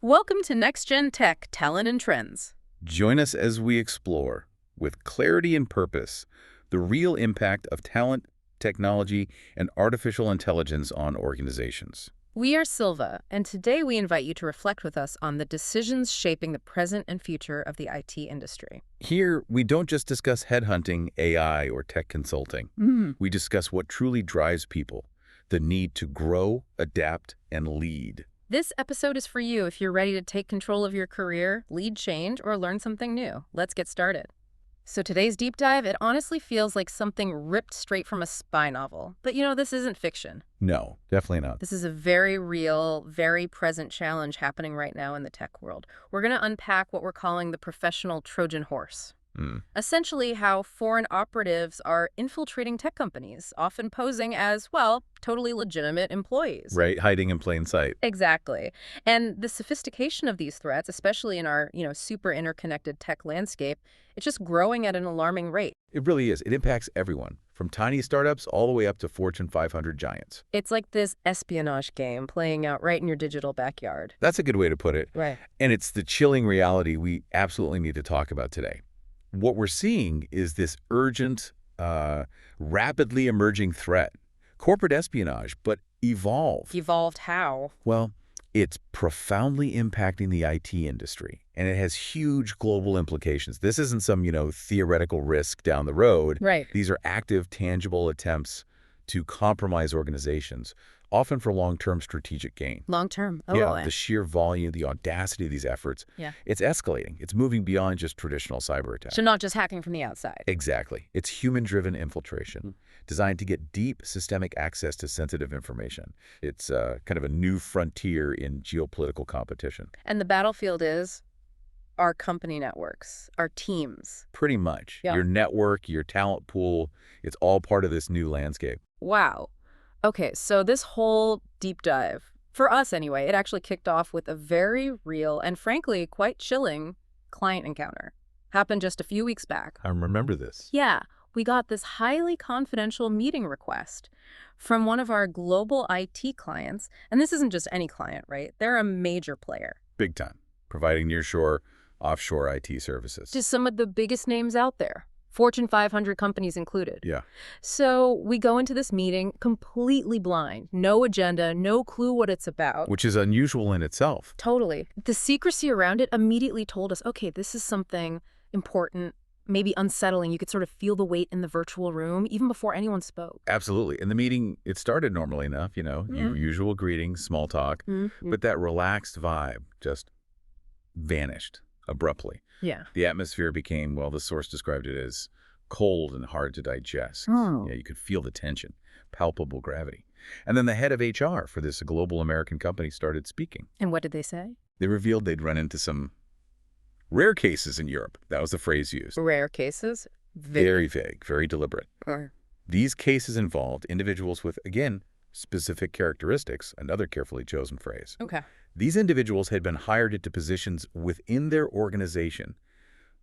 Welcome to Next Gen Tech Talent and Trends. Join us as we explore, with clarity and purpose, the real impact of talent, technology, and artificial intelligence on organizations. We are Silva, and today we invite you to reflect with us on the decisions shaping the present and future of the IT industry. Here, we don't just discuss headhunting, AI, or tech consulting. We discuss what truly drives people, the need to grow, adapt, and lead. This episode is for you if you're ready to take control of your career, lead change, or learn something new. Let's get started. So today's deep dive, it honestly feels like something ripped straight from a spy novel. But this isn't fiction. No, definitely not. This is a very real, very present challenge happening right now in the tech world. We're going to unpack what we're calling the professional Trojan horse. Essentially how foreign operatives are infiltrating tech companies, often posing as, well, totally legitimate employees. Right, hiding in plain sight. Exactly. And the sophistication of these threats, especially in our, super interconnected tech landscape, it's just growing at an alarming rate. It really is. It impacts everyone, from tiny startups all the way up to Fortune 500 giants. It's like this espionage game playing out right in your digital backyard. That's a good way to put it. Right. And it's the chilling reality we absolutely need to talk about today. What we're seeing is this urgent, rapidly emerging threat. Corporate espionage, but evolved. Evolved how? Well, it's profoundly impacting the IT industry, and it has huge global implications. This isn't some, theoretical risk down the road. Right. These are active, tangible attempts to compromise organizations, often for long-term strategic gain. Long-term. Oh, Yeah, boy. the sheer volume, the audacity of these efforts, Yeah. it's escalating. It's moving beyond just traditional cyber attacks. So not just hacking from the outside. Exactly. It's human-driven infiltration, designed to get deep systemic access to sensitive information. It's kind of a new frontier in geopolitical competition. And the battlefield is our company networks, our teams. Pretty much. Yeah. Your network, your talent pool, it's all part of this new landscape. Wow. Okay, so this whole deep dive, for us anyway, it actually kicked off with a very real and frankly quite chilling client encounter. Happened just a few weeks back. I remember this. Yeah, we got this highly confidential meeting request from one of our global IT clients. And this isn't just any client, right? They're a major player. Big time. Providing nearshore, offshore IT services. Just some of the biggest names out there. Fortune 500 companies included. Yeah. So we go into this meeting completely blind. No agenda, no clue what it's about. Which is unusual in itself. Totally. The secrecy around it immediately told us, okay, this is something important, maybe unsettling. You could sort of feel the weight in the virtual room even before anyone spoke. Absolutely. In the meeting, it started normally enough, usual greetings, small talk, but that relaxed vibe just vanished abruptly. Yeah. The atmosphere became, well, the source described it as cold and hard to digest. Oh. Yeah, you could feel the tension, palpable gravity. And then the head of HR for this global American company started speaking. And what did they say? They revealed they'd run into some rare cases in Europe. That was the phrase used. Rare cases? Very vague, very deliberate. Or These cases involved individuals with, again, specific characteristics, another carefully chosen phrase. okay. These individuals had been hired into positions within their organization,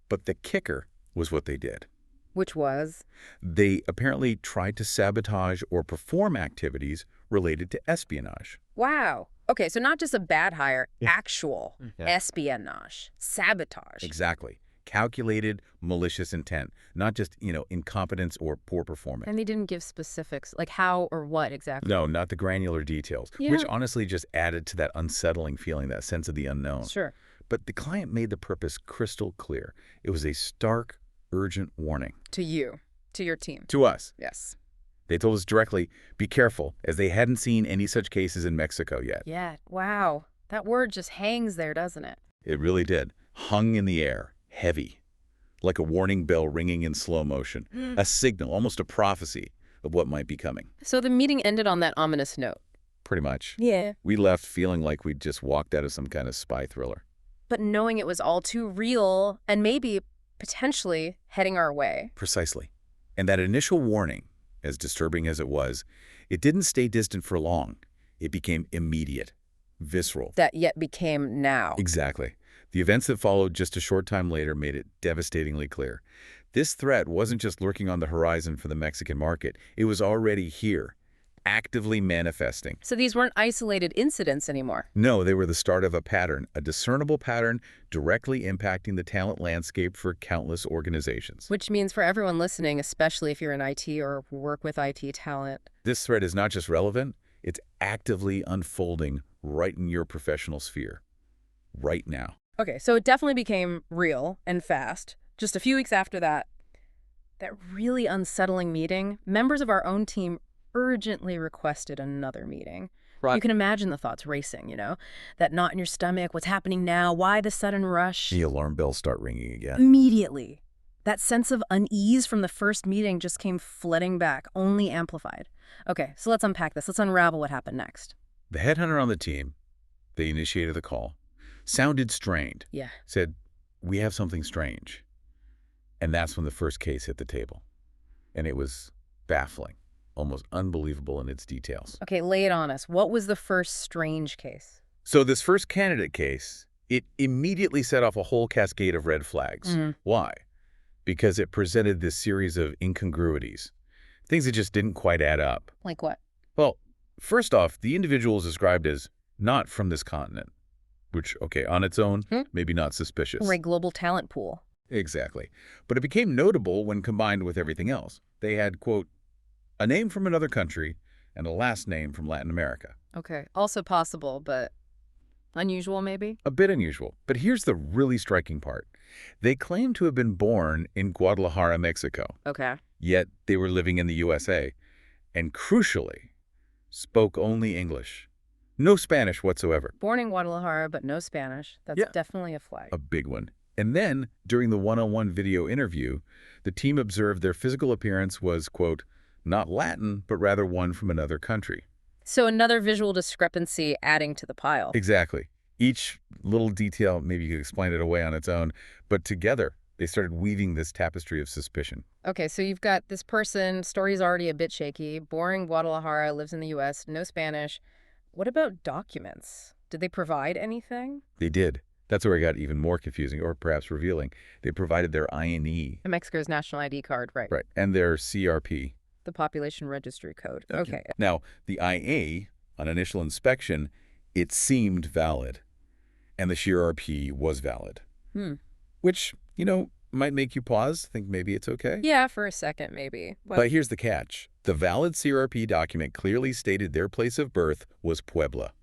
but the kicker was what they did. Which was? They apparently tried to sabotage or perform activities related to espionage. Wow. Okay, so not just a bad hire, actual Yeah. espionage, sabotage. Exactly. Calculated, malicious intent, not just, incompetence or poor performance. And they didn't give specifics, like how or what exactly. No, not the granular details, Yeah. which honestly just added to that unsettling feeling, that sense of the unknown. Sure. But the client made the purpose crystal clear. It was a stark, urgent warning. To you, to your team. To us. Yes. They told us directly, be careful, as they hadn't seen any such cases in Mexico yet. Yeah. Wow. That word just hangs there, doesn't it? It really did. Hung in the air, heavy, like a warning bell ringing in slow motion, a signal, almost a prophecy of what might be coming. So the meeting ended on that ominous note. Pretty much. Yeah. We left feeling like we'd just walked out of some kind of spy thriller. But knowing it was all too real and maybe potentially heading our way. Precisely. And that initial warning, as disturbing as it was, it didn't stay distant for long. It became immediate, visceral. That yet became now. Exactly. The events that followed just a short time later made it devastatingly clear. This threat wasn't just lurking on the horizon for the Mexican market. It was already here, actively manifesting. So these weren't isolated incidents anymore. No, they were the start of a pattern, a discernible pattern directly impacting the talent landscape for countless organizations. Which means for everyone listening, especially if you're in IT or work with IT talent. This threat is not just relevant, it's actively unfolding right in your professional sphere, right now. Okay, so it definitely became real and fast. Just a few weeks after that really unsettling meeting, members of our own team urgently requested another meeting. Right. You can imagine the thoughts racing, that knot in your stomach, what's happening now, why the sudden rush? The alarm bells start ringing again. Immediately. That sense of unease from the first meeting just came flooding back, only amplified. Okay, so let's unpack this. Let's unravel what happened next. The headhunter on the team, they initiated the call, sounded strained. Yeah. Said, "We have something strange." And that's when the first case hit the table. And it was baffling, almost unbelievable in its details. Okay, lay it on us. What was the first strange case? So this first candidate case, it immediately set off a whole cascade of red flags. Why? Because it presented this series of incongruities, things that just didn't quite add up. Like what? Well, first off, the individual is described as not from this continent, which, okay, on its own, maybe not suspicious. Right, global talent pool. Exactly. But it became notable when combined with everything else. They had, quote, a name from another country and a last name from Latin America. Okay, also possible, but unusual maybe? A bit unusual. But here's the really striking part. They claimed to have been born in Guadalajara, Mexico. Okay. Yet they were living in the USA. And crucially, spoke only English. No Spanish whatsoever. Born in Guadalajara, but no Spanish. That's definitely a flag. A big one. And then, during the one-on-one video interview, the team observed their physical appearance was, quote, not Latin, but rather one from another country. So another visual discrepancy adding to the pile. Exactly. Each little detail, maybe you could explain it away on its own, but together, they started weaving this tapestry of suspicion. Okay, so you've got this person, story's already a bit shaky, born in Guadalajara, lives in the U.S., no Spanish. What about documents? Did they provide anything? They did. That's where it got even more confusing, or perhaps revealing. They provided their INE. Mexico's national ID card, right? Right, and their CRP. The population registry code. Okay. Now, the IA, on initial inspection, it seemed valid. And the CRP was valid. Which, might make you pause, think maybe it's okay. Yeah, for a second, maybe. But here's the catch. The valid CRP document clearly stated their place of birth was Puebla,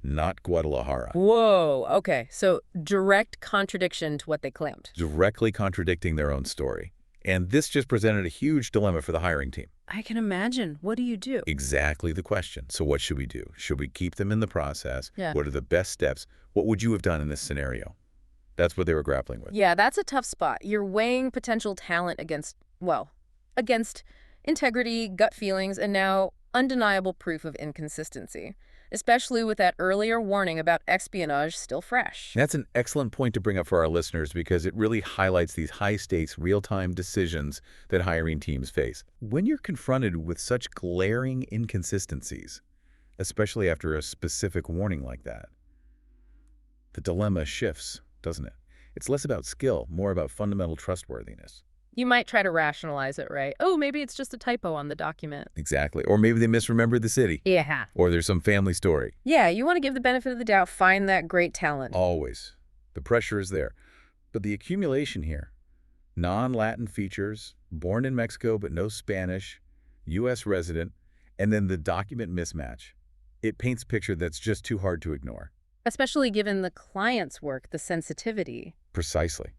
not Guadalajara. Whoa, okay. So direct contradiction to what they claimed. Directly contradicting their own story. And this just presented a huge dilemma for the hiring team. I can imagine. What do you do? Exactly the question. So what should we do? Should we keep them in the process? Yeah. What are the best steps? What would you have done in this scenario? That's what they were grappling with. Yeah, that's a tough spot. You're weighing potential talent against integrity, gut feelings, and now undeniable proof of inconsistency, especially with that earlier warning about espionage still fresh. That's an excellent point to bring up for our listeners because it really highlights these high-stakes, real-time decisions that hiring teams face. When you're confronted with such glaring inconsistencies, especially after a specific warning like that, the dilemma shifts, doesn't it? It's less about skill, more about fundamental trustworthiness. You might try to rationalize it, right? Oh, maybe it's just a typo on the document. Exactly. Or maybe they misremembered the city. Yeah. Or there's some family story. Yeah, you want to give the benefit of the doubt, find that great talent. Always. The pressure is there. But the accumulation here, non-Latin features, born in Mexico but no Spanish, U.S. resident, and then the document mismatch. It paints a picture that's just too hard to ignore. Especially given the client's work, the sensitivity. Precisely.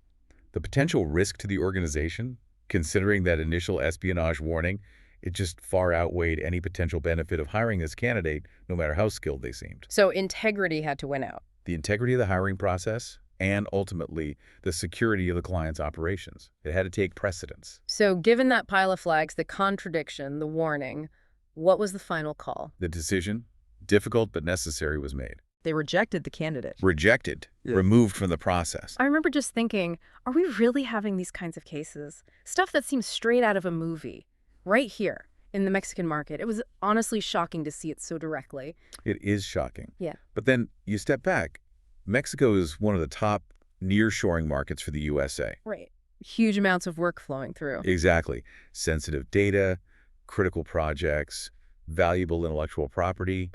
The potential risk to the organization, considering that initial espionage warning, it just far outweighed any potential benefit of hiring this candidate, no matter how skilled they seemed. So integrity had to win out. The integrity of the hiring process and, ultimately, the security of the client's operations. It had to take precedence. So given that pile of flags, the contradiction, the warning, what was the final call? The decision, difficult but necessary, was made. They rejected the candidate. Rejected, removed from the process. I remember just thinking, are we really having these kinds of cases? Stuff that seems straight out of a movie, right here in the Mexican market. It was honestly shocking to see it so directly. It is shocking. Yeah. But then you step back. Mexico is one of the top nearshoring markets for the USA. Right. Huge amounts of work flowing through. Exactly. Sensitive data, critical projects, valuable intellectual property.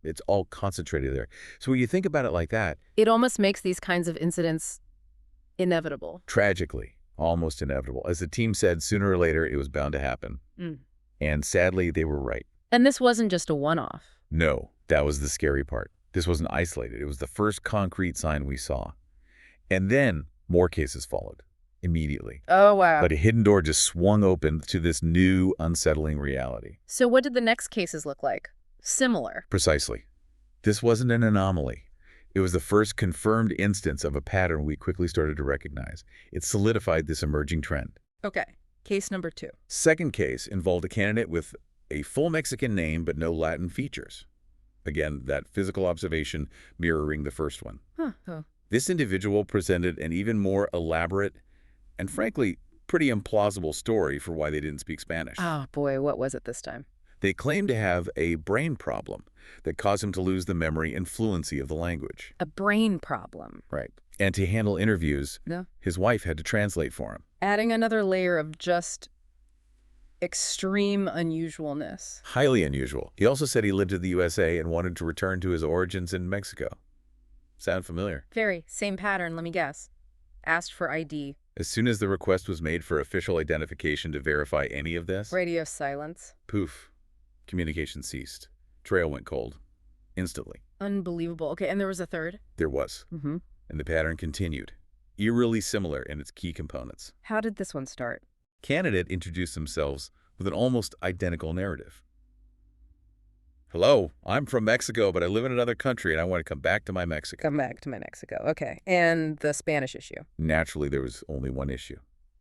It's all concentrated there. So when you think about it like that, It almost makes these kinds of incidents inevitable. tragically, almost inevitable. As the team said, sooner or later, it was bound to happen. And sadly, they were right. And this wasn't just a one-off. No, that was the scary part. This wasn't isolated. It was the first concrete sign we saw. And then more cases followed immediately. Oh, wow. But a hidden door just swung open to this new, unsettling reality. So what did the next cases look like? Similar. Precisely. This wasn't an anomaly. It was the first confirmed instance of a pattern we quickly started to recognize. It solidified this emerging trend. Okay. Case number 2. Second case involved a candidate with a full Mexican name but no Latin features. Again, that physical observation mirroring the first one. This individual presented an even more elaborate and, frankly, pretty implausible story for why they didn't speak Spanish. Oh, boy, what was it this time? They claimed to have a brain problem that caused him to lose the memory and fluency of the language. A brain problem. Right. And to handle interviews, his wife had to translate for him. Adding another layer of just extreme unusualness. Highly unusual. He also said he lived in the USA and wanted to return to his origins in Mexico. Sound familiar? Very. Same pattern, let me guess. Asked for ID. As soon as the request was made for official identification to verify any of this, Radio silence. poof, communication ceased. Trail went cold. Instantly. Unbelievable. Okay, and there was a third? There was. And the pattern continued. Eerily similar in its key components. How did this one start? Candidate introduced themselves with an almost identical narrative. Hello, I'm from Mexico, but I live in another country and I want to come back to my Mexico. Come back to my Mexico. Okay. And the Spanish issue. Naturally, there was only one issue.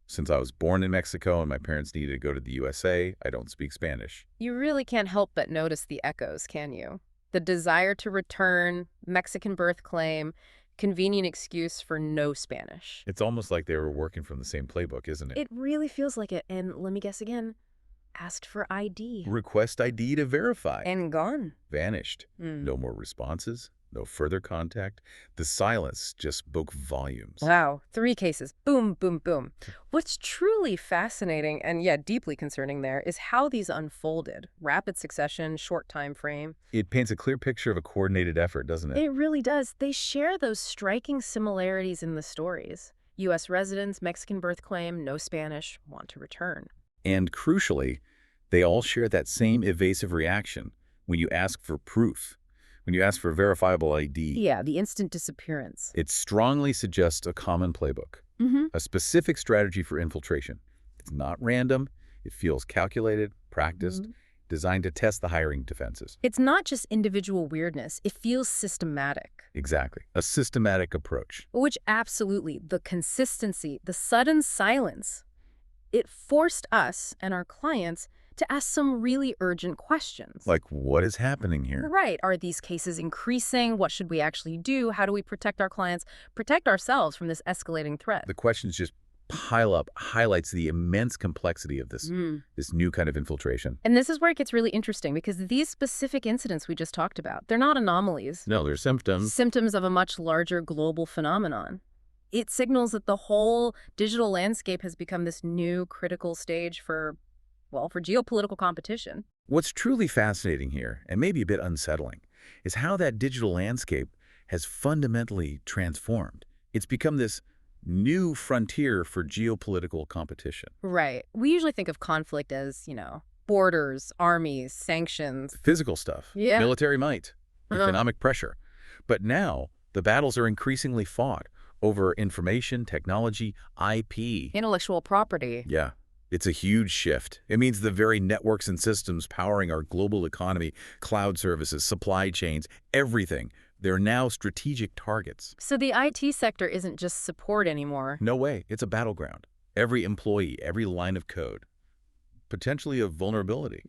Since I was born in Mexico and my parents needed to go to the USA, I don't speak Spanish. You really can't help but notice the echoes, can you? The desire to return, Mexican birth claim, convenient excuse for no Spanish. It's almost like they were working from the same playbook, isn't it? It really feels like it. And let me guess again. Asked for ID. Request ID to verify. And gone. Vanished. No more responses, no further contact. The silence just spoke volumes. Wow. 3 cases. Boom, boom, boom. What's truly fascinating and, deeply concerning there is how these unfolded. Rapid succession, short time frame. It paints a clear picture of a coordinated effort, doesn't it? It really does. They share those striking similarities in the stories. U.S. residents, Mexican birth claim, no Spanish, want to return. And crucially, they all share that same evasive reaction when you ask for proof, when you ask for verifiable ID. Yeah, the instant disappearance. It strongly suggests a common playbook, a specific strategy for infiltration. It's not random. It feels calculated, practiced, designed to test the hiring defenses. It's not just individual weirdness. It feels systematic. Exactly. A systematic approach. Which absolutely, the consistency, the sudden silence, it forced us and our clients to ask some really urgent questions. Like, what is happening here? Right. Are these cases increasing? What should we actually do? How do we protect our clients, protect ourselves from this escalating threat? The questions just pile up, highlights the immense complexity of this new kind of infiltration. And this is where it gets really interesting, because these specific incidents we just talked about, they're not anomalies. No, they're symptoms. Symptoms of a much larger global phenomenon. It signals that the whole digital landscape has become this new critical stage for geopolitical competition. What's truly fascinating here, and maybe a bit unsettling, is how that digital landscape has fundamentally transformed. It's become this new frontier for geopolitical competition. Right. We usually think of conflict as, borders, armies, sanctions. Physical stuff. Yeah. Military might. Economic pressure. But now, the battles are increasingly fought over information, technology, IP. Intellectual property. Yeah. It's a huge shift. It means the very networks and systems powering our global economy, cloud services, supply chains, everything, they're now strategic targets. So the IT sector isn't just support anymore. No way. It's a battleground. Every employee, every line of code, potentially a vulnerability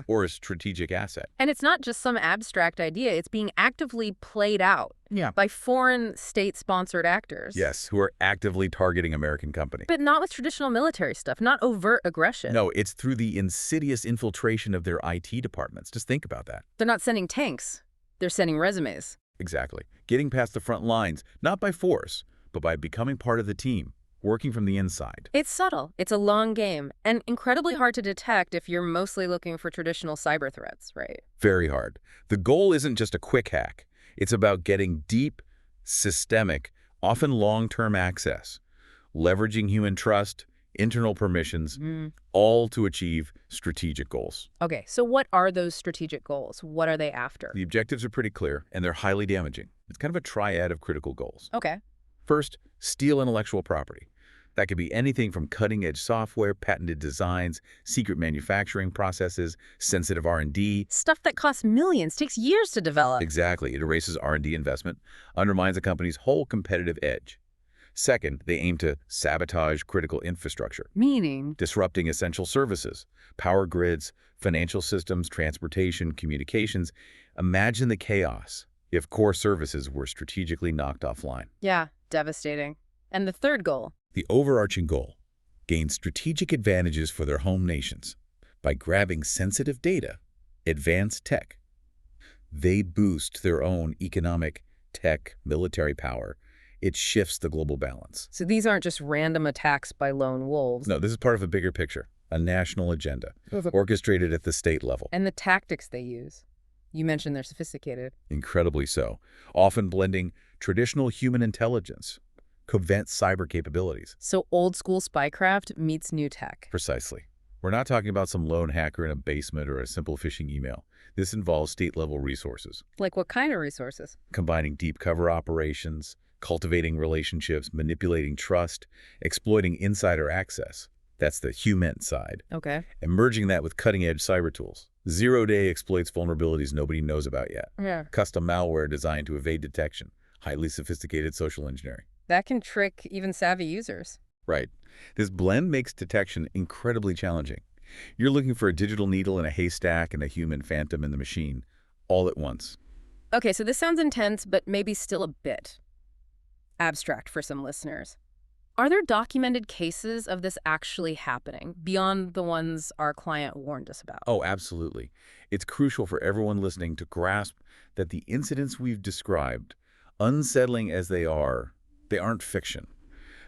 or a strategic asset. And it's not just some abstract idea. It's being actively played out by foreign state-sponsored actors. Yes, who are actively targeting American companies. But not with traditional military stuff, not overt aggression. No, it's through the insidious infiltration of their IT departments. Just think about that. They're not sending tanks. They're sending resumes. Exactly. Getting past the front lines, not by force, but by becoming part of the team. working from the inside. It's subtle, it's a long game, and incredibly hard to detect if you're mostly looking for traditional cyber threats, right? Very hard. The goal isn't just a quick hack. It's about getting deep, systemic, often long-term access, leveraging human trust, internal permissions, all to achieve strategic goals. Okay, so what are those strategic goals? What are they after? The objectives are pretty clear, and they're highly damaging. It's kind of a triad of critical goals. Okay. First, steal intellectual property. That could be anything from cutting-edge software, patented designs, secret manufacturing processes, sensitive R&D. Stuff that costs millions, takes years to develop. Exactly. It erases R&D investment, undermines a company's whole competitive edge. Second, they aim to sabotage critical infrastructure, Meaning? disrupting essential services, power grids, financial systems, transportation, communications. Imagine the chaos if core services were strategically knocked offline. Yeah, devastating. And the third goal? The overarching goal: gain strategic advantages for their home nations by grabbing sensitive data, advanced tech. They boost their own economic, tech, military power. It shifts the global balance. So these aren't just random attacks by lone wolves. No, this is part of a bigger picture, a national agenda, orchestrated at the state level. And the tactics they use. You mentioned they're sophisticated. Incredibly so, often blending traditional human intelligence, covert cyber capabilities. So old school spycraft meets new tech. Precisely. We're not talking about some lone hacker in a basement or a simple phishing email. This involves state-level resources, Like what kind of resources? combining deep cover operations, cultivating relationships, manipulating trust, exploiting insider access. That's the human side. Okay. And merging that with cutting-edge cyber tools. Zero-day exploits vulnerabilities nobody knows about yet. Yeah. Custom malware designed to evade detection. Highly sophisticated social engineering. That can trick even savvy users. Right. This blend makes detection incredibly challenging. You're looking for a digital needle in a haystack and a human phantom in the machine, all at once. Okay, so this sounds intense, but maybe still a bit abstract for some listeners. Are there documented cases of this actually happening beyond the ones our client warned us about? Oh, absolutely. It's crucial for everyone listening to grasp that the incidents we've described, unsettling as they aren't fiction.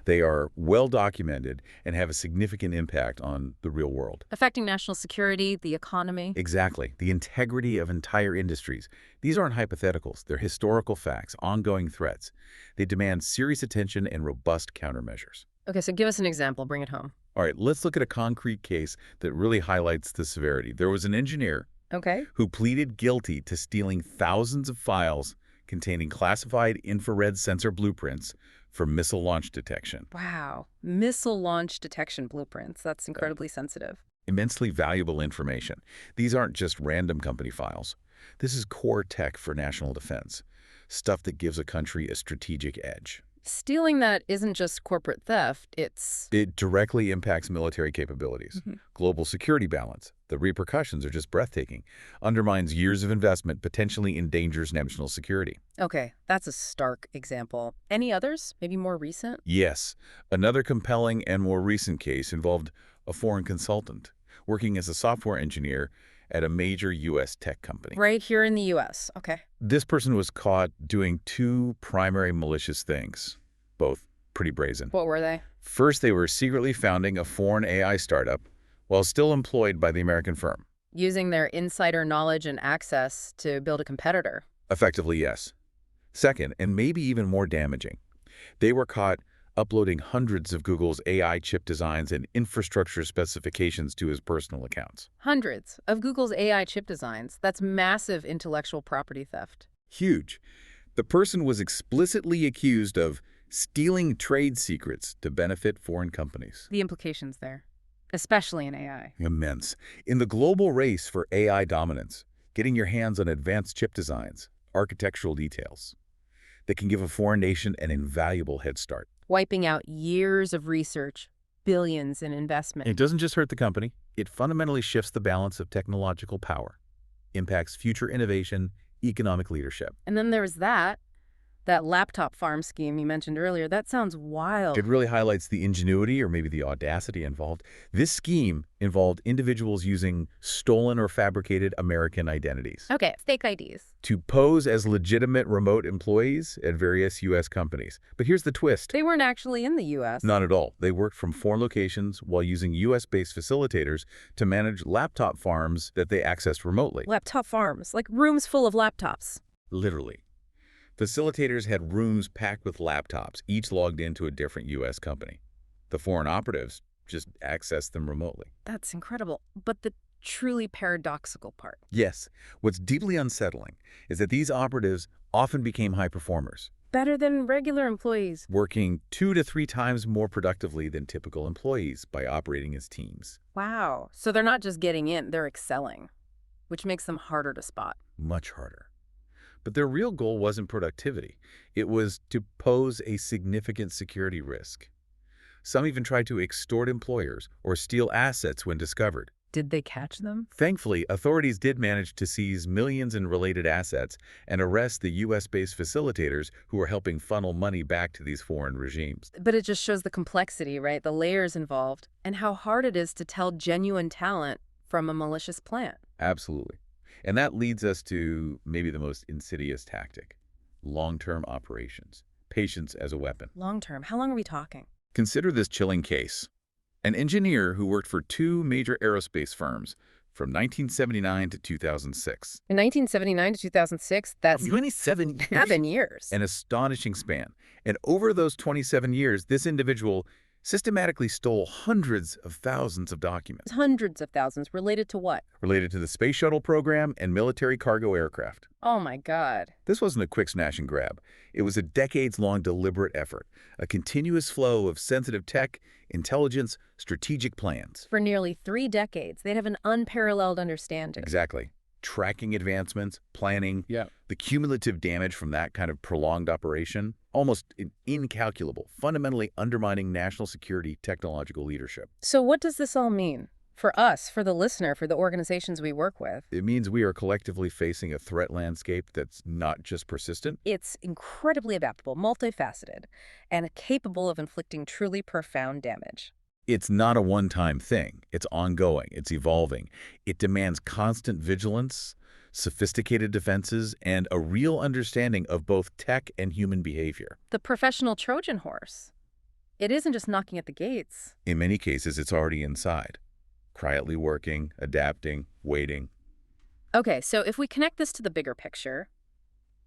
They are well documented and have a significant impact on the real world. Affecting national security, the economy. Exactly. The integrity of entire industries. These aren't hypotheticals. They're historical facts, ongoing threats. They demand serious attention and robust countermeasures. Okay, so give us an example. Bring it home. All right, let's look at a concrete case that really highlights the severity. There was an engineer Okay. who pleaded guilty to stealing thousands of files containing classified infrared sensor blueprints for missile launch detection. Wow. Missile launch detection blueprints. That's incredibly sensitive. Immensely valuable information. These aren't just random company files. This is core tech for national defense, stuff that gives a country a strategic edge. Stealing that isn't just corporate theft, It directly impacts military capabilities, global security balance. The repercussions are just breathtaking. Undermines years of investment, potentially endangers national security. Okay, that's a stark example. Any others? Maybe more recent? Yes, another compelling and more recent case involved a foreign consultant working as a software engineer at a major U.S. tech company. Right here in the U.S. Okay. This person was caught doing two primary malicious things, both pretty brazen. What were they? First, they were secretly founding a foreign AI startup while still employed by the American firm. Using their insider knowledge and access to build a competitor. Effectively, yes. Second, and maybe even more damaging, they were caught uploading hundreds of Google's AI chip designs and infrastructure specifications to his personal accounts. Hundreds of Google's AI chip designs. That's massive intellectual property theft. Huge. The person was explicitly accused of stealing trade secrets to benefit foreign companies. The implications there, especially in AI. Immense. In the global race for AI dominance, getting your hands on advanced chip designs, architectural details, that can give a foreign nation an invaluable head start. Wiping out years of research, billions in investment. It doesn't just hurt the company, it fundamentally shifts the balance of technological power, impacts future innovation, economic leadership. And then there's that That laptop farm scheme you mentioned earlier, that sounds It wild. really highlights the ingenuity or maybe the audacity involved. This scheme involved individuals using stolen or fabricated American identities Okay, fake IDs. to pose as legitimate remote employees at various U.S. companies. But here's the twist. They weren't actually in the U.S. Not at all. They worked from foreign locations while using U.S.-based facilitators to manage laptop farms that they accessed remotely. Laptop farms, like rooms full of laptops. Literally. Facilitators had rooms packed with laptops, each logged into a different U.S. company. The foreign operatives just accessed them remotely. That's incredible. But the truly paradoxical part. Yes, what's deeply unsettling is that these operatives often became high performers, Better than regular employees. working 2 to 3 times more productively than typical employees by operating as teams. Wow. So they're not just getting in, they're excelling, which makes them harder to spot. Much harder. But their real goal wasn't productivity. It was to pose a significant security risk. Some even tried to extort employers or steal assets when discovered. Did they catch them? Thankfully, authorities did manage to seize millions in related assets and arrest the U.S.-based facilitators who were helping funnel money back to these foreign regimes. But it just shows the complexity, right? The layers involved, and how hard it is to tell genuine talent from a malicious plant. Absolutely. And that leads us to maybe the most insidious tactic: long-term operations. Patience as a weapon. Long term, how long are we talking? Consider this chilling case. An engineer who worked for 2 major aerospace firms from 1979 to 2006. In 1979 to 2006, that's 27 years. 7 years. An astonishing span. And over those 27 years, this individual systematically stole hundreds of thousands of documents Hundreds of thousands related to what? related to the space shuttle program and military cargo aircraft. Oh my God. This wasn't a quick snatch and grab. It was a decades-long deliberate effort, a continuous flow of sensitive tech, intelligence, strategic plans. For nearly 3 decades, they'd have an unparalleled understanding. Exactly. Tracking advancements, planning. Yeah. The cumulative damage from that kind of prolonged operation, almost incalculable, fundamentally undermining national security technological leadership. So what does this all mean? For us, for the listener, for the organizations we work with? It means we are collectively facing a threat landscape that's not just persistent. It's incredibly adaptable, multifaceted, and capable of inflicting truly profound damage. It's not a one-time thing. It's ongoing. It's evolving. It demands constant vigilance, sophisticated defenses, and a real understanding of both tech and human behavior. The professional Trojan horse. It isn't just knocking at the gates. In many cases, it's already inside, quietly working, adapting, waiting. Okay, so if we connect this to the bigger picture,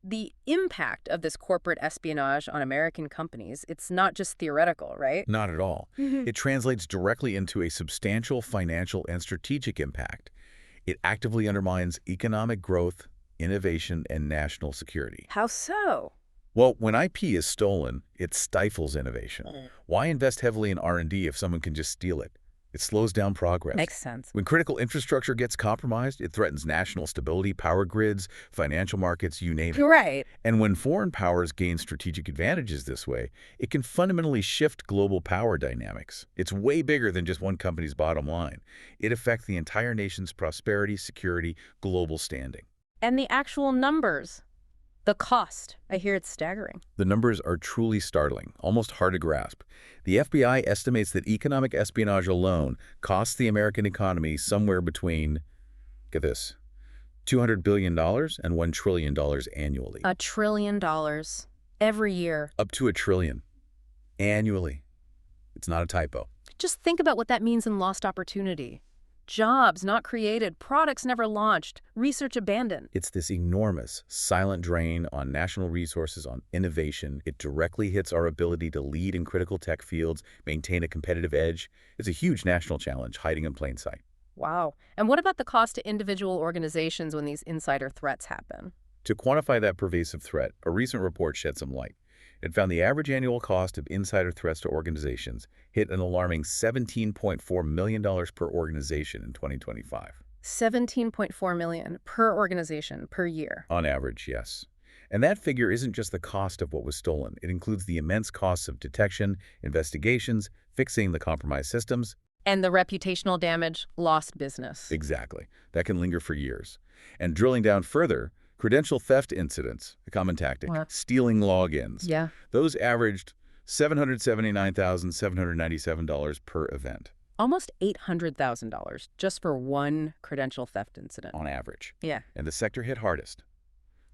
the impact of this corporate espionage on American companies, it's not just theoretical, right? Not at all. It translates directly into a substantial financial and strategic impact. It actively undermines economic growth, innovation, and national security. How so? Well, when IP is stolen, it stifles innovation. Why invest heavily in R&D if someone can just steal it? It slows down progress. Makes sense. When critical infrastructure gets compromised, it threatens national stability, power grids, financial markets, you name it. Right. And when foreign powers gain strategic advantages this way, it can fundamentally shift global power dynamics. It's way bigger than just one company's bottom line. It affects the entire nation's prosperity, security, global standing. And the actual numbers. The cost. I hear it's staggering. The numbers are truly startling, almost hard to grasp. The FBI estimates that economic espionage alone costs the American economy somewhere between, get this, $200 billion and $1 trillion annually. $1 trillion every year. Up to $1 trillion annually. It's not a typo. Just think about what that means in lost opportunity. Jobs not created, products never launched, research abandoned. It's this enormous, silent drain on national resources, on innovation. It directly hits our ability to lead in critical tech fields, maintain a competitive edge. It's a huge national challenge hiding in plain sight. Wow. And what about the cost to individual organizations when these insider threats happen? To quantify that pervasive threat, a recent report shed some light. It found the average annual cost of insider threats to organizations hit an alarming $17.4 million per organization in 2025. $17.4 million per organization per year. On average, yes. And that figure isn't just the cost of what was stolen. It includes the immense costs of detection, investigations, fixing the compromised systems. And the reputational damage, lost business. Exactly. That can linger for years. And drilling down further, Credential theft incidents, a common tactic, Well, stealing logins. yeah. Those averaged $779,797 per event Almost $800,000 just for one credential theft incident. on average. Yeah. And the sector hit hardest,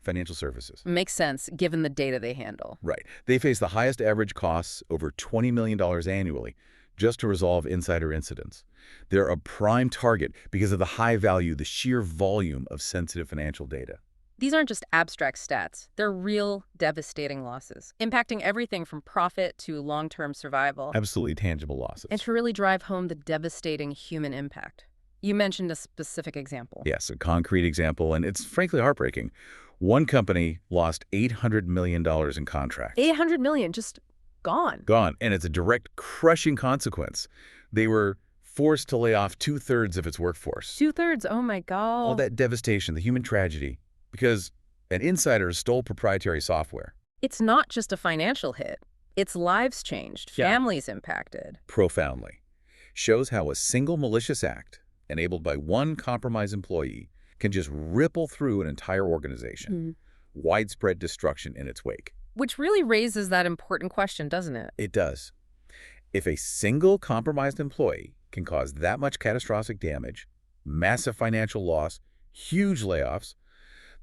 financial services. Makes sense given the data they handle. Right. They face the highest average costs, over $20 million annually, just to resolve insider incidents. They're a prime target because of the high value, the sheer volume of sensitive financial data. These aren't just abstract stats. They're real, devastating losses, impacting everything from profit to long-term survival. Absolutely tangible losses. And to really drive home the devastating human impact. You mentioned a specific example. Yes, a concrete example, and it's frankly heartbreaking. One company lost $800 million in contracts. $800 million just gone. Gone, and it's a direct crushing consequence. They were forced to lay off 2/3 of its workforce. 2/3, oh my God. All that devastation, the human tragedy, because an insider stole proprietary software. It's not just a financial hit. It's lives changed, Yeah. families impacted. Profoundly. Shows how a single malicious act, enabled by one compromised employee, can just ripple through an entire organization. Widespread destruction in its wake. Which really raises that important question, doesn't it? It does. If a single compromised employee can cause that much catastrophic damage, massive financial loss, huge layoffs,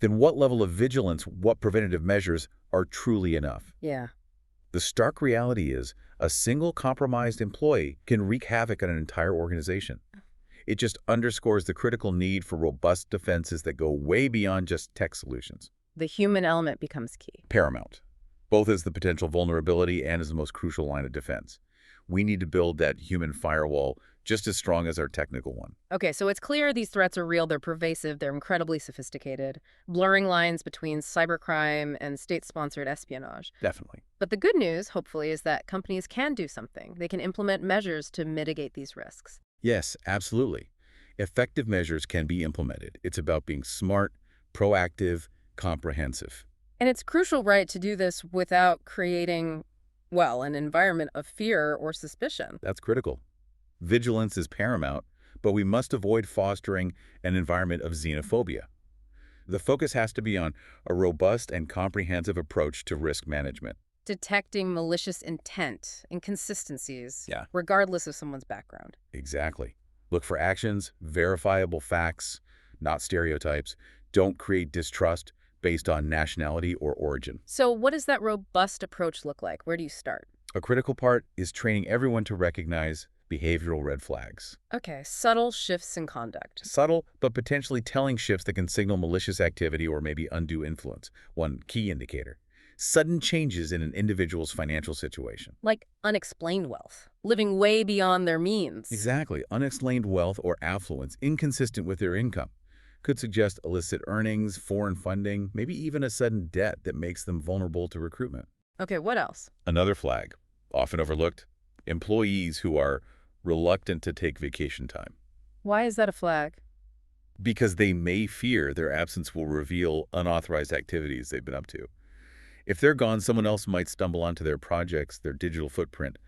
then what level of vigilance, what preventative measures are truly enough? Yeah. The stark reality is a single compromised employee can wreak havoc on an entire organization. It just underscores the critical need for robust defenses that go way beyond just tech solutions. The human element becomes key. Paramount, both as the potential vulnerability and as the most crucial line of defense. We need to build that human firewall just as strong as our technical one. Okay, so it's clear these threats are real, they're pervasive, they're incredibly sophisticated, blurring lines between cybercrime and state-sponsored espionage. Definitely. But the good news, hopefully, is that companies can do something. They can implement measures to mitigate these risks. Yes, absolutely. Effective measures can be implemented. It's about being smart, proactive, comprehensive. And it's crucial, right, to do this without creating, well, an environment of fear or suspicion. That's critical. Vigilance is paramount, but we must avoid fostering an environment of xenophobia. The focus has to be on a robust and comprehensive approach to risk management. Detecting malicious intent, inconsistencies, Yeah. regardless of someone's background. Exactly. Look for actions, verifiable facts, not stereotypes. Don't create distrust based on nationality or origin. So what does that robust approach look like? Where do you start? A critical part is training everyone to recognize behavioral red flags. Okay, subtle shifts in conduct. Subtle, but potentially telling shifts that can signal malicious activity or maybe undue influence. One key indicator. Sudden changes in an individual's financial situation. Like unexplained wealth, living way beyond their means. Exactly. Unexplained wealth or affluence inconsistent with their income could suggest illicit earnings, foreign funding, maybe even a sudden debt that makes them vulnerable to recruitment. Okay, what else? Another flag, often overlooked, employees who are reluctant to take vacation time. Why is that a flag? Because they may fear their absence will reveal unauthorized activities they've been up to. If they're gone, someone else might stumble onto their projects, their digital footprint,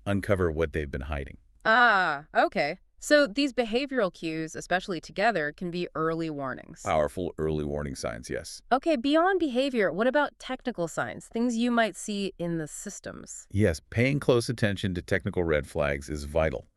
uncover what they've been hiding. Ah, okay. So these behavioral cues, especially together, can be early warnings. Powerful early warning signs, yes. Okay, beyond behavior, what about technical signs, things you might see in the systems? Yes, paying close attention to technical red flags is vital.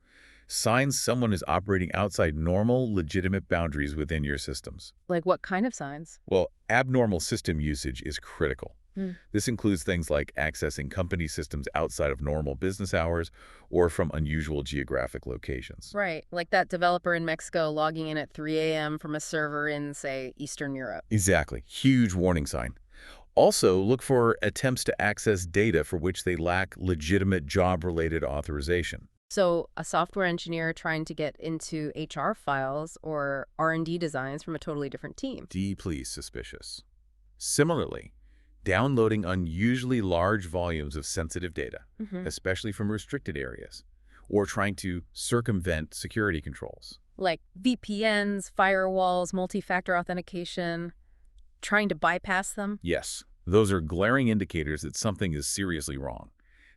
Signs someone is operating outside normal, legitimate boundaries within your systems. Like what kind of signs? Well, abnormal system usage is critical. Hmm. This includes things like accessing company systems outside of normal business hours or from unusual geographic locations. Right, like that developer in Mexico logging in at 3 a.m. from a server in, say, Eastern Europe. Exactly. Huge warning sign. Also, look for attempts to access data for which they lack legitimate job-related authorization. So a software engineer trying to get into HR files or R&D designs from a totally different team. Deeply suspicious. Similarly, downloading unusually large volumes of sensitive data, especially from restricted areas, or trying to circumvent security controls. Like VPNs, firewalls, multi-factor authentication, trying to bypass them. Yes, those are glaring indicators that something is seriously wrong.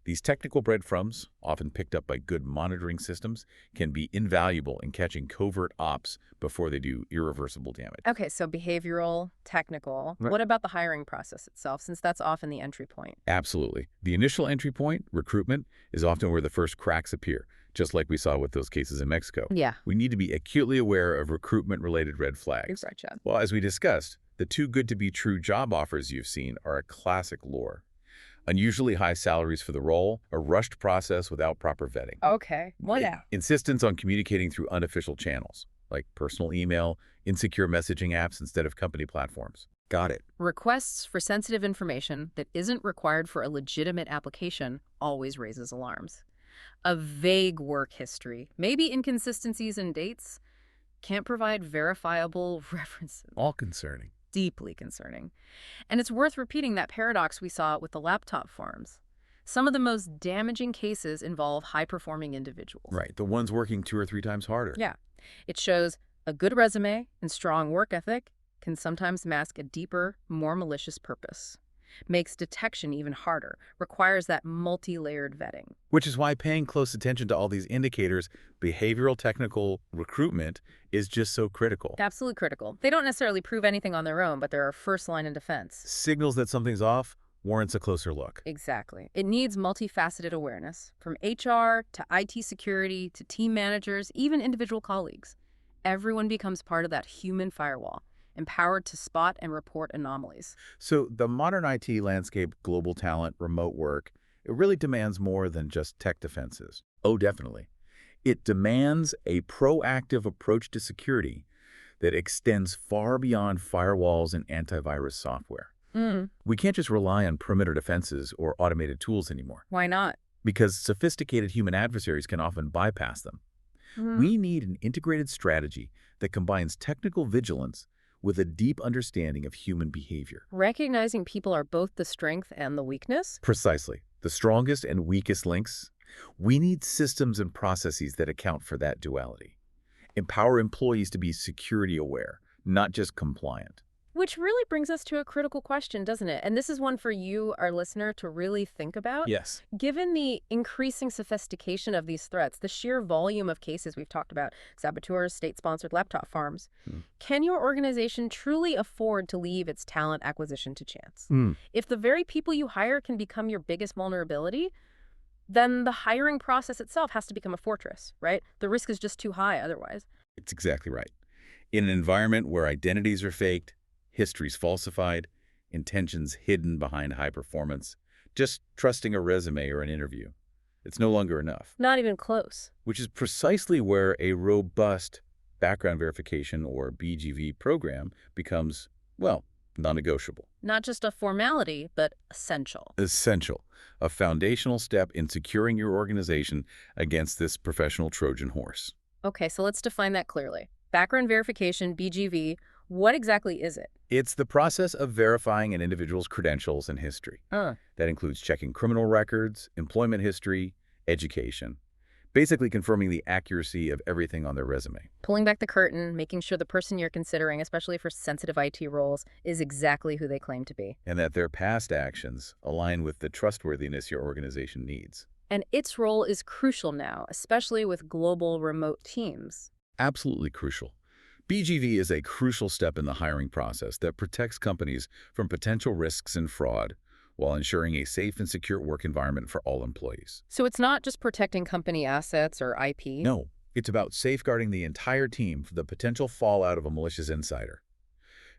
These technical breadcrumbs, often picked up by good monitoring systems, can be invaluable in catching covert ops before they do irreversible damage. Okay, so behavioral, technical. Right. What about the hiring process itself, since that's often the entry point? Absolutely. The initial entry point, recruitment, is often where the first cracks appear, just like we saw with those cases in Mexico. Yeah. We need to be acutely aware of recruitment-related red flags. Gotcha. Well, as we discussed, the too good to be true job offers you've seen are a classic lure. Unusually high salaries for the role, a rushed process without proper vetting. Okay. What now? Insistence on communicating through unofficial channels, like personal email, insecure messaging apps instead of company platforms. Got it. Requests for sensitive information that isn't required for a legitimate application always raises alarms. A vague work history, maybe inconsistencies in dates, can't provide verifiable references. All concerning. Deeply concerning. And it's worth repeating that paradox we saw with the laptop farms. Some of the most damaging cases involve high-performing individuals. Right, the ones working 2 or 3 times harder. Yeah. It shows a good resume and strong work ethic can sometimes mask a deeper, more malicious purpose. Makes detection even harder, requires that multi-layered vetting. Which is why paying close attention to all these indicators, behavioral technical recruitment, is just so critical. Absolutely critical. They don't necessarily prove anything on their own, but they're our first line of defense. Signals that something's off warrants a closer look. Exactly. It needs multifaceted awareness, from HR to IT security to team managers, even individual colleagues. Everyone becomes part of that human firewall, empowered to spot and report anomalies. So the modern IT landscape, global talent, remote work, it really demands more than just tech defenses. Oh, definitely. It demands a proactive approach to security that extends far beyond firewalls and antivirus software. We can't just rely on perimeter defenses or automated tools anymore, Why not? because sophisticated human adversaries can often bypass them. We need an integrated strategy that combines technical vigilance with a deep understanding of human behavior. Recognizing people are both the strength and the weakness? Precisely. The strongest and weakest links. We need systems and processes that account for that duality. Empower employees to be security aware, not just compliant. Which really brings us to a critical question, doesn't it? And this is one for you, our listener, to really think about. Yes. Given the increasing sophistication of these threats, the sheer volume of cases we've talked about, saboteurs, state-sponsored laptop farms, can your organization truly afford to leave its talent acquisition to chance? If the very people you hire can become your biggest vulnerability, then the hiring process itself has to become a fortress, right? The risk is just too high otherwise. It's exactly right. In an environment where identities are faked, history's falsified, intentions hidden behind high performance, just trusting a resume or an interview, it's no longer enough. Not even close. Which is precisely where a robust background verification or BGV program becomes, well, non-negotiable. Not just a formality, but essential. Essential. A foundational step in securing your organization against this professional Trojan horse. Okay, so let's define that clearly. Background verification, BGV, what exactly is it? It's the process of verifying an individual's credentials and history. That includes checking criminal records, employment history, education, basically confirming the accuracy of everything on their resume. Pulling back the curtain, making sure the person you're considering, especially for sensitive IT roles, is exactly who they claim to be. And that their past actions align with the trustworthiness your organization needs. And its role is crucial now, especially with global remote teams. Absolutely crucial. BGV is a crucial step in the hiring process that protects companies from potential risks and fraud while ensuring a safe and secure work environment for all employees. So it's not just protecting company assets or IP? No, it's about safeguarding the entire team from the potential fallout of a malicious insider.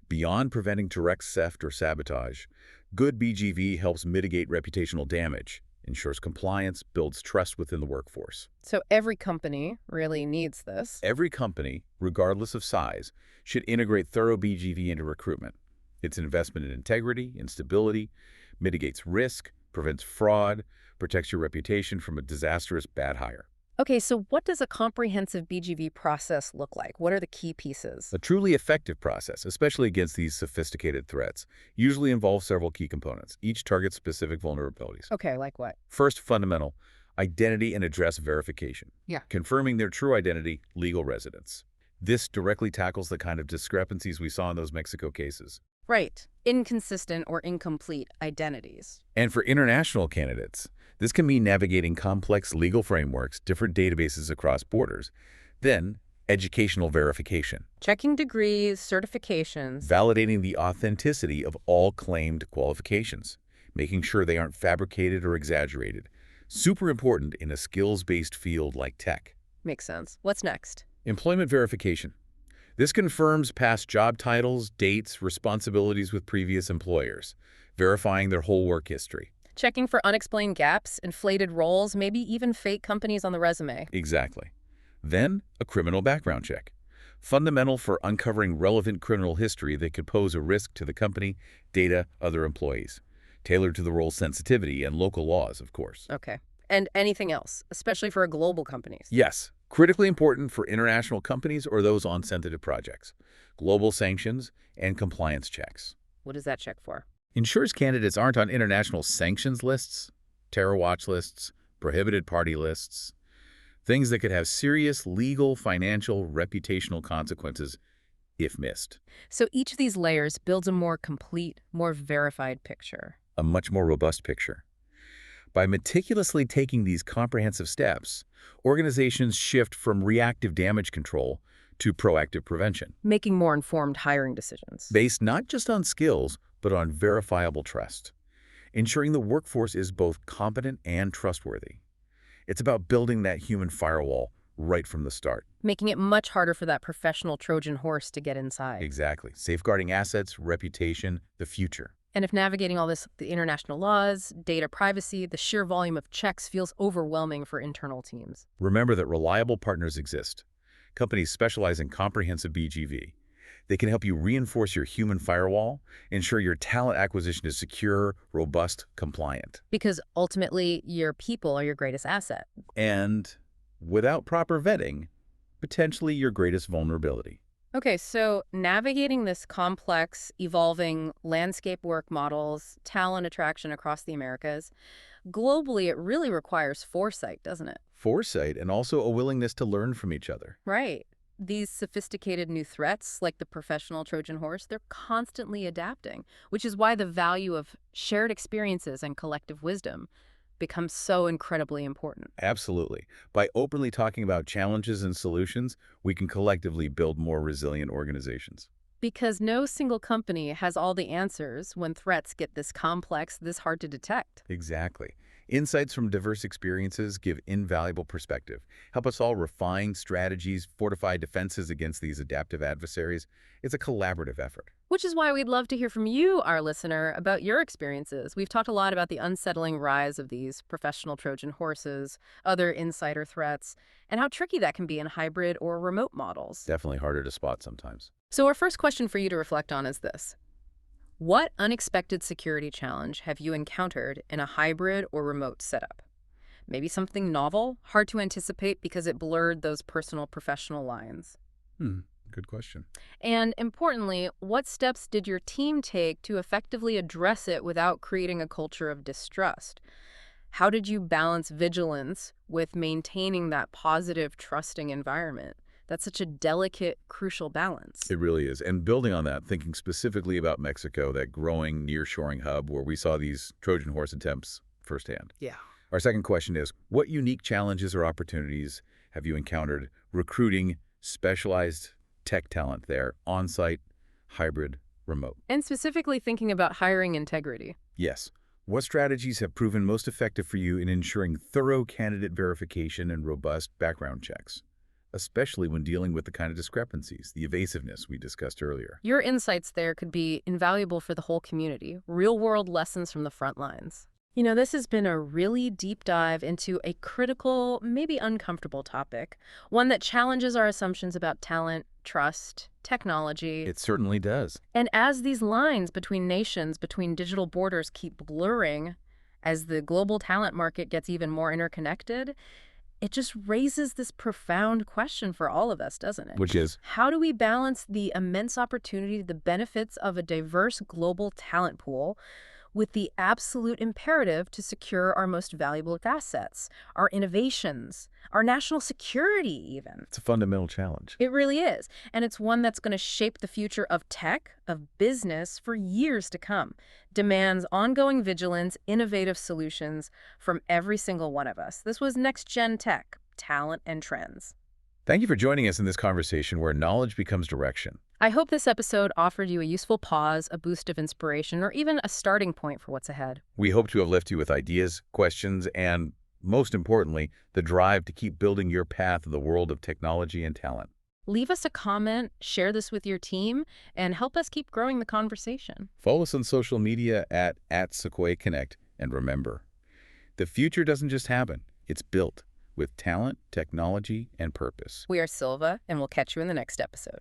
Beyond preventing direct theft or sabotage, good BGV helps mitigate reputational damage, ensures compliance, builds trust within the workforce. So every company really needs this. Every company, regardless of size, should integrate thorough BGV into recruitment. It's an investment in integrity and stability, mitigates risk, prevents fraud, protects your reputation from a disastrous bad hire. Okay, so what does a comprehensive BGV process look like? What are the key pieces? A truly effective process, especially against these sophisticated threats, usually involves several key components. Each targets specific vulnerabilities. Okay, like what? First, fundamental, identity and address verification. Yeah. Confirming their true identity, legal residence. This directly tackles the kind of discrepancies we saw in those Mexico cases. Right. Inconsistent or incomplete identities. And for international candidates, This can mean navigating complex legal frameworks, different databases across borders. Then, educational verification, Checking degrees, certifications. validating the authenticity of all claimed qualifications, making sure they aren't fabricated or exaggerated. Super important in a skills-based field like tech. Makes sense. What's next? Employment verification. This confirms past job titles, dates, responsibilities with previous employers, verifying their whole work history. Checking for unexplained gaps, inflated roles, maybe even fake companies on the resume. Exactly. Then, a criminal background check. Fundamental for uncovering relevant criminal history that could pose a risk to the company, data, other employees. Tailored to the role's sensitivity and local laws, of course. Okay. And anything else, especially for global companies? Yes, critically important for international companies or those on sensitive projects. Global sanctions and compliance checks. What does that check for? Ensures candidates aren't on international sanctions lists, terror watch lists, prohibited party lists, things that could have serious legal, financial, reputational consequences if missed. So each of these layers builds a more complete, more verified picture. A much more robust picture. By meticulously taking these comprehensive steps, organizations shift from reactive damage control to proactive prevention, Making more informed hiring decisions. based not just on skills, but on verifiable trust, ensuring the workforce is both competent and trustworthy. It's about building that human firewall right from the start. Making it much harder for that professional Trojan horse to get inside. Exactly. Safeguarding assets, reputation, the future. And if navigating all this, the international laws, data privacy, the sheer volume of checks feels overwhelming for internal teams. Remember that reliable partners exist. Companies specialize in comprehensive BGV. They can help you reinforce your human firewall, ensure your talent acquisition is secure, robust, compliant. Because ultimately, your people are your greatest asset. And without proper vetting, potentially your greatest vulnerability. Okay, so navigating this complex, evolving landscape work models, talent attraction across the Americas, globally, it really requires foresight, doesn't it? Foresight and also a willingness to learn from each other. Right. These sophisticated new threats, like the professional Trojan horse, they're constantly adapting, which is why the value of shared experiences and collective wisdom becomes so incredibly important. Absolutely. By openly talking about challenges and solutions, we can collectively build more resilient organizations. Because no single company has all the answers when threats get this complex, this hard to detect. Exactly. Insights from diverse experiences give invaluable perspective, help us all refine strategies, fortify defenses against these adaptive adversaries. It's a collaborative effort. Which is why we'd love to hear from you, our listener, about your experiences. We've talked a lot about the unsettling rise of these professional Trojan horses, other insider threats, and how tricky that can be in hybrid or remote models. Definitely harder to spot sometimes. So our first question for you to reflect on is this. What unexpected security challenge have you encountered in a hybrid or remote setup? Maybe something novel, hard to anticipate because it blurred those personal-professional lines. Good question. And importantly, what steps did your team take to effectively address it without creating a culture of distrust? How did you balance vigilance with maintaining that positive, trusting environment? That's such a delicate, crucial balance. It really is. And building on that, thinking specifically about Mexico, that growing nearshoring hub where we saw these Trojan horse attempts firsthand. Yeah. Our second question is, what unique challenges or opportunities have you encountered recruiting specialized tech talent there, on-site, hybrid, remote? And specifically thinking about hiring integrity. Yes. What strategies have proven most effective for you in ensuring thorough candidate verification and robust background checks, especially when dealing with the kind of discrepancies, the evasiveness we discussed earlier? Your insights there could be invaluable for the whole community, real-world lessons from the front lines. You know, this has been a really deep dive into a critical, maybe uncomfortable topic, one that challenges our assumptions about talent, trust, technology. It certainly does. And as these lines between nations, between digital borders keep blurring, as the global talent market gets even more interconnected, it just raises this profound question for all of us, doesn't it? Which is? How do we balance the immense opportunity, the benefits of a diverse global talent pool with the absolute imperative to secure our most valuable assets, our innovations, our national security even. It's a fundamental challenge. It really is. And it's one that's going to shape the future of tech, of business, for years to come. Demands ongoing vigilance, innovative solutions from every single one of us. This was Next Gen Tech, Talent and Trends. Thank you for joining us in this conversation where knowledge becomes direction. I hope this episode offered you a useful pause, a boost of inspiration, or even a starting point for what's ahead. We hope to have left you with ideas, questions, and, most importantly, the drive to keep building your path in the world of technology and talent. Leave us a comment, share this with your team, and help us keep growing the conversation. Follow us on social media at Sequoia Connect. And remember, the future doesn't just happen, it's built with talent, technology, and purpose. We are Silva, and we'll catch you in the next episode.